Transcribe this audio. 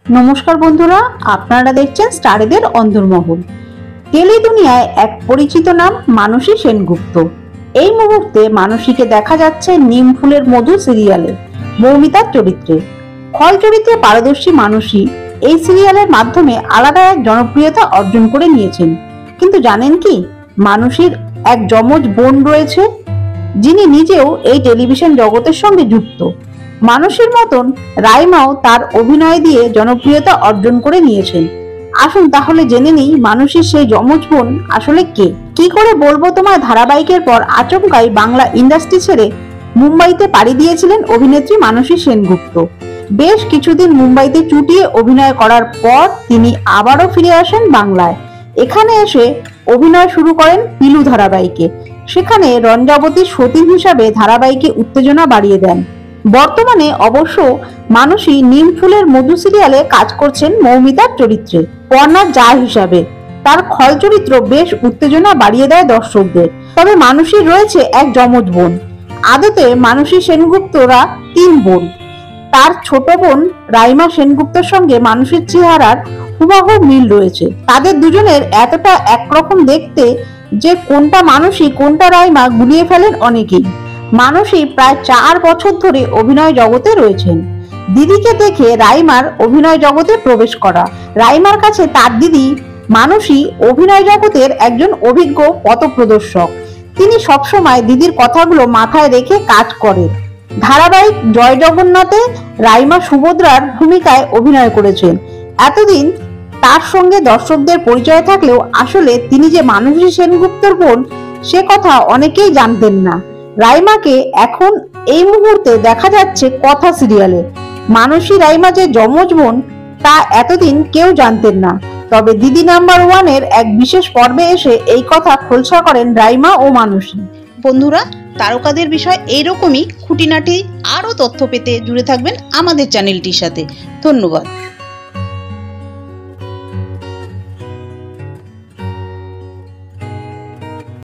নমস্কার বন্ধুরা, আপনারা দেখছেন স্টারেদের অন্তর্মহল। টেলি দুনিয়ায় এক পরিচিত নাম মানসী সেনগুপ্ত। এই মুহূর্তে মানসীকে দেখা যাচ্ছে নিম ফুলের মধু সিরিয়ালে মৌমিতার চরিত্রে। খল চরিত্রে পারদর্শী মানসী এই সিরিয়ালের মাধ্যমে আলাদা এক জনপ্রিয়তা অর্জন করে নিয়েছেন। কিন্তু জানেন কি, মানসীর এক যমজ বোন রয়েছে, যিনি নিজেও এই টেলিভিশন জগতের সঙ্গে যুক্ত। মানসীর মতন রাইমাও তার অভিনয় দিয়ে জনপ্রিয়তা অর্জন করে নিয়েছেন। আসুন তাহলে জেনে নিই মানসীর সেই যমজ বোন আসলে কে। কি করে বলবো তোমায় ধারাবাহিকের পর আচমকাই বাংলা ইন্ডাস্ট্রি ছেড়ে মুম্বাইতে পাড়ি দিয়েছিলেন অভিনেত্রী মানসী সেনগুপ্ত। বেশ কিছুদিন মুম্বাইতে চুটিয়ে অভিনয় করার পর তিনি আবারও ফিরে আসেন বাংলায়। এখানে এসে অভিনয় শুরু করেন পিলু ধারাবাহিকে। সেখানে রঞ্জাবতী সতীন হিসাবে ধারাবাহিকে উত্তেজনা বাড়িয়ে দেন। বর্তমানে অবশ্য মানসী নিম ফুলের মধু সিরিয়ালে কাজ করছেন মৌমিতার চরিত্রে পর্ণার জা হিসাবে। তার খল চরিত্র বেশ উত্তেজনা বাড়িয়ে দেয় দর্শকদের। তবে মানসীর রয়েছে এক যমজ বোন। আদতে মানসী সেনগুপ্তরা 3 বোন। তার ছোট বোন রাইমা সেনগুপ্তর সঙ্গে মানসীর চেহারার হুবহু মিল রয়েছে। তাদের দুজনের এতটা একরকম দেখতে যে কোনটা মানসী কোনটা রাইমা গুলিয়ে ফেলেন অনেকেই। মানসী প্রায় 4 বছর ধরে অভিনয় জগতে রয়েছেন। দিদিকে দেখে রাইমার অভিনয় জগতে প্রবেশ করা। রাইমার কাছে তার দিদি মানসী অভিনয় জগতের একজন অভিজ্ঞ পথপ্রদর্শক। তিনি সবসময় দিদির কথাগুলো মাথায় রেখে কাজ করেন। ধারাবাহিক জয় জগন্নাথে রাইমা সুভদ্রার ভূমিকায় অভিনয় করেছেন। এতদিন তার সঙ্গে দর্শকদের পরিচয় থাকলেও আসলে তিনি যে মানসী সেনগুপ্তর বোন সে কথা অনেকেই জানতেন না। রাইমাকে এখন এই মুহূর্তে দেখা যাচ্ছে কথা সিরিয়ালে। মানসী রাইমা যে যমজ বোন তা এতদিন কেউ জানতেন না। তবে দিদি নাম্বার 1 এর এক বিশেষ পর্বে এসে এই কথা খোলসা করেন রাইমা ও মানসী। বন্ধুরা, তারকাদের বিষয় এইরকমই খুঁটিনাটি আরো তথ্য পেতে জুড়ে থাকবেন আমাদের চ্যানেলটির সাথে। ধন্যবাদ।